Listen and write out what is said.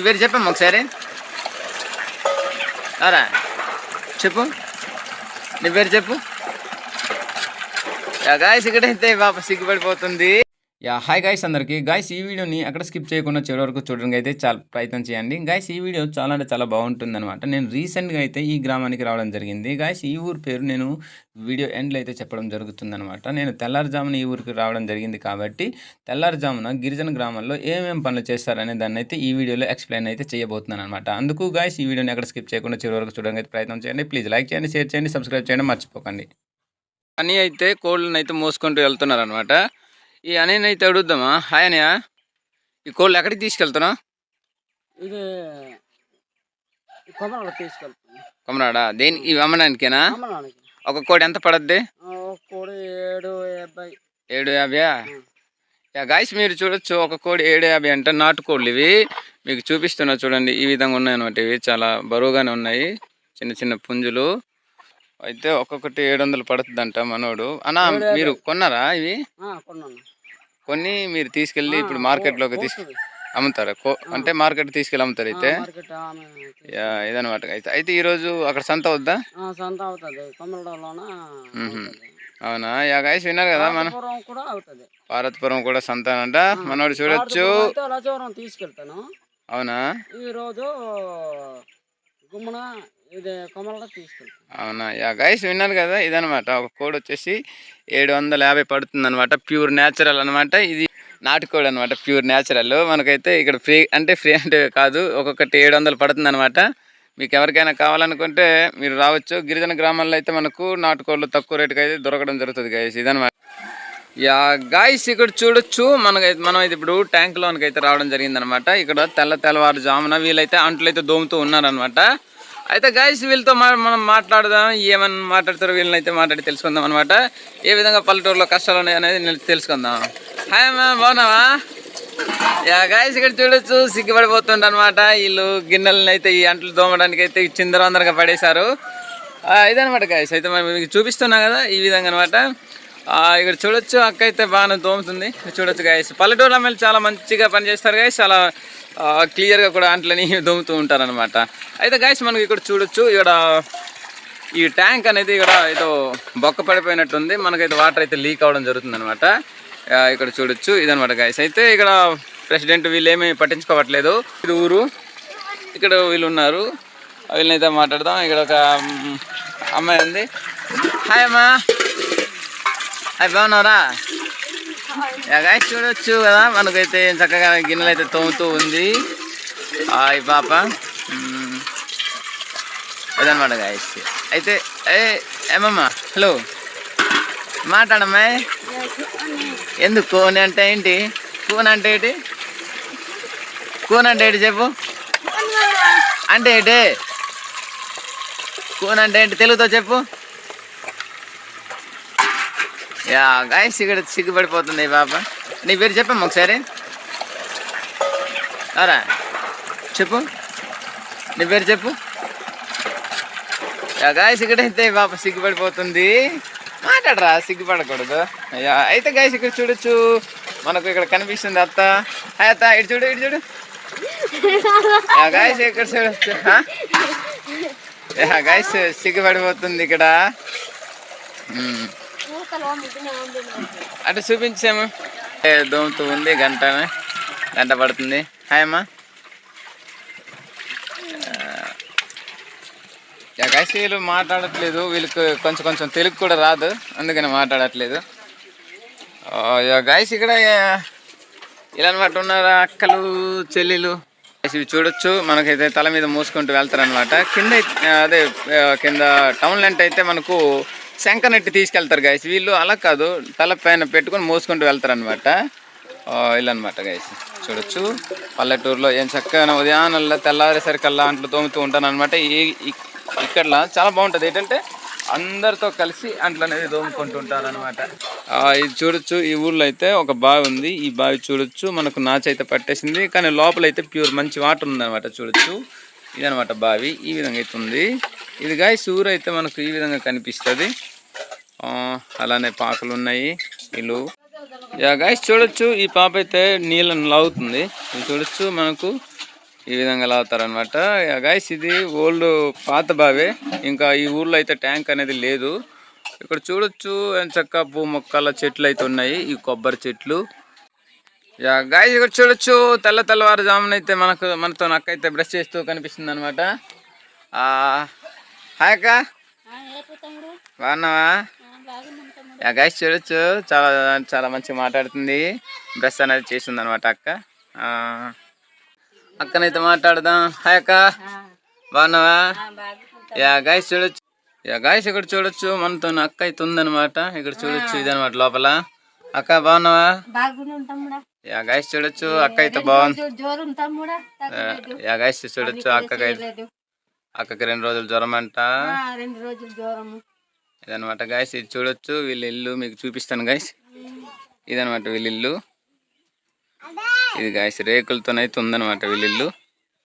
పేరు చెప్పమ్మా ఒకసారి. రా చెప్పు, నీ పేరు చెప్పు. గాయస్ ఇక్కడైతే పాప సిగ్గుపడిపోతుంది. హాయ్ గాయస్ అందరికి. గాయస్ ఈ వీడియోని అక్కడ స్కిప్ చేయకుండా చివరి వరకు చూడడానికి అయితే చాలా ప్రయత్నం చేయండి. గాయస్ ఈ వీడియో చాలా అంటే చాలా బాగుంటుంది అనమాట. నేను రీసెంట్గా అయితే ఈ గ్రామానికి రావడం జరిగింది. గాయస్ ఈ ఊరు పేరు నేను వీడియో ఎండ్లో అయితే చెప్పడం జరుగుతుంది అనమాట. నేను తెల్లారుజామున ఈ ఊరికి రావడం జరిగింది కాబట్టి తెల్లారుజామున గిరిజన గ్రామాల్లో ఏమేమి పనులు చేస్తారనే దాన్ని అయితే ఈ వీడియోలో ఎక్స్ప్లెయిన్ అయితే చేయబోతున్నాను అనమాట. అందుకు గాయస్ ఈ వీడియోని అక్కడ స్కిప్ చేయకుండా చివరి వరకు చూడడానికి అయితే ప్రయత్నం చేయండి. ప్లీజ్ లైక్ చేయండి, షేర్ చేయండి, సబ్స్క్రైబ్ చేయండి మర్చిపోకండి. అని అయితే కోళ్ళని అయితే మోసుకుంటూ వెళ్తున్నారు అనమాట. ఈ అన్నయ్యని అయితే అడుగుద్దామా. హాయ్ అన్నయ్య, ఈ కోళ్ళు ఎక్కడికి తీసుకెళ్తున్నావు? ఇది కొమరాడ తీసుకెళ్తాను. కొమరాడా? దేని ఇవి అమ్మడానికేనా? అమ్మడానికి. ఒక కోడి ఎంత పడద్ది? ఒక కోడి 750. 750. గాయస్ మీరు చూడొచ్చు, ఒక కోడి 750 అంటే నాటు కోళ్ళు ఇవి. మీకు చూపిస్తున్నా చూడండి, ఈ విధంగా ఉన్నాయి అనమాట. ఇవి చాలా బరువుగానే ఉన్నాయి, చిన్న చిన్న పుంజులు. అయితే ఒక్కొక్కటి 700 పడుతుందంట మనోడు. అన్నా మీరు కొన్నారా ఇవి? కొన్ని మీరు తీసుకెళ్ళి ఇప్పుడు మార్కెట్లోకి అమ్ముతారా? అంటే మార్కెట్ తీసుకెళ్ళి అమ్ముతారు అయితే. ఇదనమాట. అయితే ఈరోజు అక్కడ సంత అవుద్దా? సంత అవుతుంది కొమరడలోన. అవునా? గాయస్ విన్నారు కదా, మన పార్వతీపురం కూడా సంత అంట. మనోడు చూడొచ్చు. తీసుకెళ్తాను. అవునా? ఈరోజు గుమ్మన ఇది కొమరడ తీసుకెళ్తాను. అవునా? గాయస్ విన్నారు కదా, ఇదనమాట. ఒక కోడి వచ్చేసి 750 పడుతుంది అనమాట. ప్యూర్ న్యాచురల్ అనమాట. ఇది నాటుకోడి అనమాట, ప్యూర్ న్యాచురల్. మనకైతే ఇక్కడ ఫ్రీ అంటే కాదు, ఒక్కొక్కటి 700 పడుతుంది అనమాట. మీకు ఎవరికైనా కావాలనుకుంటే మీరు రావచ్చు. గిరిజన గ్రామాల్లో అయితే మనకు నాటుకోళ్ళు తక్కువ రేటుకి అయితే దొరకడం జరుగుతుంది గాయస్, ఇదనమాట. గాయస్ ఇక్కడ చూడొచ్చు, మనం అయితే ఇప్పుడు ట్యాంక్ లోనికి అయితే రావడం జరిగిందనమాట. ఇక్కడ తెల్లవారుజామున వీళ్ళైతే అంట్లయితే దోముతూ ఉన్నారనమాట. అయితే గాయస్ వీళ్ళతో మనం మాట్లాడదాం, ఏమన్నా మాట్లాడతారో వీళ్ళని అయితే మాట్లాడి తెలుసుకుందాం అనమాట. ఏ విధంగా పల్లెటూరులో కష్టాలు ఉన్నాయి అనేది తెలుసుకుందాం. హాయ్ అమ్మా, బాగున్నావా? గాయస్ ఇక్కడ చూడొచ్చు, సిగ్గుపడిపోతుండ అనమాట. వీళ్ళు గిన్నెలను అయితే ఈ అంట్లు దోమడానికి అయితే చిందరవందరగా పడేశారు. ఇదనమాట గాయస్. అయితే మనం మీకు చూపిస్తున్నా కదా, ఈ విధంగా అనమాట. ఇక్కడ చూడొచ్చు, అక్క అయితే బాగానే దోముతుంది. చూడొచ్చు గాయస్, పల్లెటూరు అమ్మాయిలు చాలా మంచిగా పనిచేస్తారు గాయస్. చాలా క్లియర్గా కూడా అంట్లని దోముతూ ఉంటారనమాట. అయితే గాయస్ మనకి ఇక్కడ చూడొచ్చు, ఇక్కడ ఈ ట్యాంక్ అనేది ఇక్కడ ఏదో బొక్క పడిపోయినట్టుంది. మనకైతే వాటర్ అయితే లీక్ అవ్వడం జరుగుతుంది అనమాట. ఇక్కడ చూడొచ్చు, ఇదనమాట గాయస్. అయితే ఇక్కడ ప్రెసిడెంట్ వీళ్ళు ఏమీ పట్టించుకోవట్లేదు. ఇది ఊరు, ఇక్కడ వీళ్ళు ఉన్నారు, వీళ్ళనైతే మాట్లాడదాం. ఇక్కడ ఒక అమ్మాయి ఉంది. హాయ్ అమ్మా. హాయ్, బాగున్నారా? గాయస్ చూడొచ్చు కదా, మనకైతే చక్కగా గిన్నెలు అయితే తోముతూ ఉంది ఈ పాప. అదనమాట గాయస్. అయితే ఏమమ్మా, హలో మాట్లాడమ్మా. ఎందుకు కోని అంటే ఏంటి? కూన్ అంటే ఏంటి? కూన్ అంటే ఏంటి చెప్పు. అంటే ఏంటి కూన్ అంటే ఏంటి తెలుగుతో చెప్పు. గాయస్ ఇక్కడ సిగ్గుపడిపోతుంది ఈ పాప. నీ పేరు చెప్పమ్మా ఒకసారి. రా చెప్పు, నీ పేరు చెప్పు. గాయస్ ఇక్కడైతే పాప సిగ్గుపడిపోతుంది. మాట్లాడరా, సిగ్గుపడకూడదు. అయితే గాయస్ ఇక్కడ చూడొచ్చు, మనకు ఇక్కడ కనిపిస్తుంది అత్త. హాయ్ అత్త, ఇటు చూడు, ఇటు చూడు. గాయస్ ఇక్కడ చూడొచ్చు. గాయస్ సిగ్గుపడిపోతుంది ఇక్కడ. అంటే చూపించాము, దోముతూ ఉంది. గంట పడుతుంది. హాయ్ అమ్మా. గాయస్ వీళ్ళు మాట్లాడట్లేదు, వీళ్ళకి కొంచెం తెలుగు కూడా రాదు, అందుకని మాట్లాడట్లేదు. గాయస్ ఇక్కడ ఇలా అనమాట ఉన్నారు అక్కలు చెల్లెలు. ఇవి చూడొచ్చు, మనకైతే తల మీద మోసుకుంటూ వెళ్తారనమాట. కింద టౌన్ లెంట్ అయితే మనకు శంకనెట్టి తీసుకెళ్తారు గాయస్. వీళ్ళు అలా కాదు, తల పైన పెట్టుకొని మోసుకుంటూ వెళ్తారనమాట. ఇలా అనమాట గాయస్. చూడొచ్చు, పల్లెటూరులో ఏం చక్కగా ఉదయాన్నల్లా తెల్లారేసరికల్లా అంట్లు తోముతూ ఉంటాను అనమాట. ఇక్కడ చాలా బాగుంటుంది. ఏంటంటే అందరితో కలిసి అంట్లు అనేది తోముకుంటూ ఉంటారు అనమాట. ఇది చూడొచ్చు, ఈ ఊళ్ళో అయితే ఒక బావి ఉంది. ఈ బావి చూడొచ్చు, మనకు నాచైతే పట్టేసింది, కానీ లోపలైతే ప్యూర్ మంచి వాటర్ ఉందన్నమాట. చూడొచ్చు, ఇదనమాట బావి. ఈ విధంగా అయితే ఉంది. ఇది గాయస్ ఊరు అయితే మనకు ఈ విధంగా కనిపిస్తుంది. అలానే పాకలు ఉన్నాయి. వీళ్ళు గాయస్ చూడొచ్చు, ఈ పాప అయితే నీళ్ళను లాగుతుంది. ఇది చూడొచ్చు, మనకు ఈ విధంగా లాగుతారనమాట గైస్. ఇది ఓల్డ్ పాత బావే, ఇంకా ఈ ఊర్లో అయితే ట్యాంక్ అనేది లేదు. ఇక్కడ చూడొచ్చు ఎంచక్క పూ మొక్కల చెట్లు అయితే ఉన్నాయి, ఈ కొబ్బరి చెట్లు. గైస్ ఇక్కడ చూడొచ్చు తెల్లవారుజామున అయితే మనతో అక్క అయితే బ్రష్ చేస్తూ కనిపిస్తుంది అనమాట. హాయ్ అక్క, బాగున్నావా? గైస్ చూడొచ్చు చాలా చాలా మంచిగా మాట్లాడుతుంది, బ్రష్ అనేది చేస్తుంది అనమాట అక్క. అక్కనైతే మాట్లాడదాం. హాయ్ అక్క, బాగున్నావా? గైస్ చూడొచ్చు, గైస్ ఇక్కడ చూడొచ్చు మనతో అక్క అయితే ఉందనమాట. ఇక్కడ చూడొచ్చు ఇదనమాట లోపల. అక్క బాగున్నావా? గైస్ చూడొచ్చు అక్క అయితే బాగుంది. గైస్ చూడొచ్చు అక్కకి 2 రోజులు జ్వరం అంట. ఇదనమాట గైస్. ఇది చూడొచ్చు వీళ్ళ ఇల్లు, మీకు చూపిస్తాను గైస్. ఇదనమాట వీళ్ళ ఇల్లు. ఇది గైస్ రేకులతోనైతే ఉందనమాట వీళ్ళ ఇల్లు.